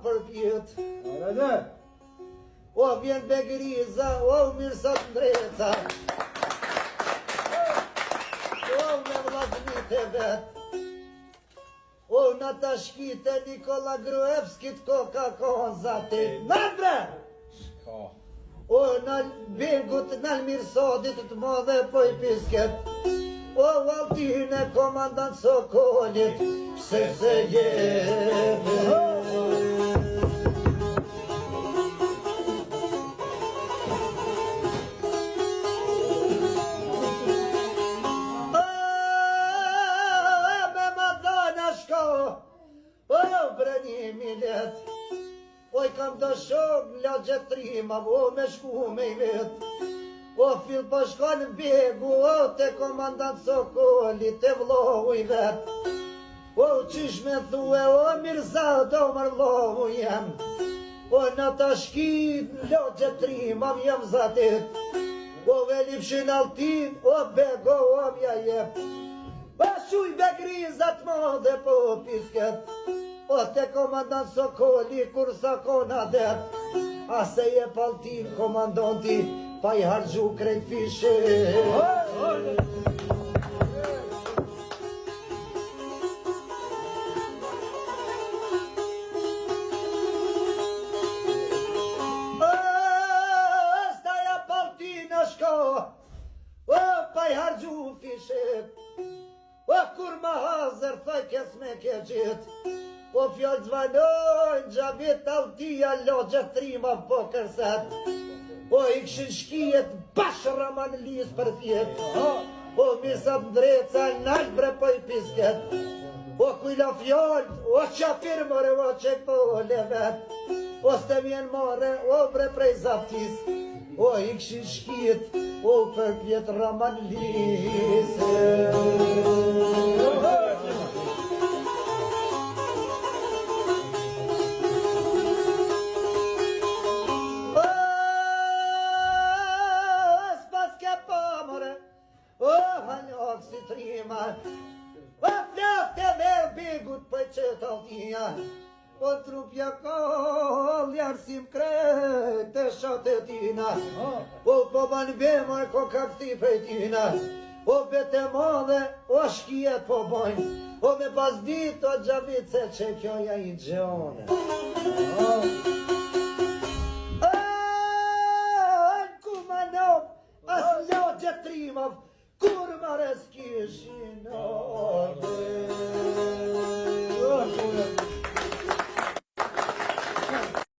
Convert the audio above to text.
për pjet. O vjen Begriza, o Mirsat Ndreca, o me vllazmit e vet, o në të shkite Nikola Gruevskit koka konzatit. Nëndre! O në Bengut, në Mirsodit të modhe po i pisket, o Altine komandant Sokolit, pse se jemi. Oj kam do shok në lagjetrima, o me shku me i vet. O fil po shkon në Begu, o te komandant Sokoli, te vlohu i vet. O qish me thue, o Mirza, do mër vlohu jem. O në të shkit në lagjetrima, jem zatit. O velipshin Altin, o Bego, o mja jep. O shuj Begrizat modhe po pisket. O te komandant Sokoli, kur sa kona det, a se je Altin komandanti, pa i hargju krejt fishe. Staja Altin shko, pa i hargju fishe. O kur ma hazër, thaj kes me ke gjit. O fjallë zvanojnë, gjabit Altia logjet trima po kërset. O i këshin shkijet bashkë Raman Lis për fjet. O Mirsat Ndreca nalë bre po i pisket. O kujla fjallë, o qafir more, o qek po levet. O s'te vjen more, o bre prej zaptis. O i këshin shkijet, o për fjet Raman Lis. O flakte me Begut për qëtë Altia, o trupja kall jarësim krejt të shatë tina. O po ban bemër ko ka këti për tina, o bete madhe, o shkijet po bojnë, o me pas dit o gjabit se që kjoja i gjone. Në kumanov, as logjet trimov, kur mares kishin,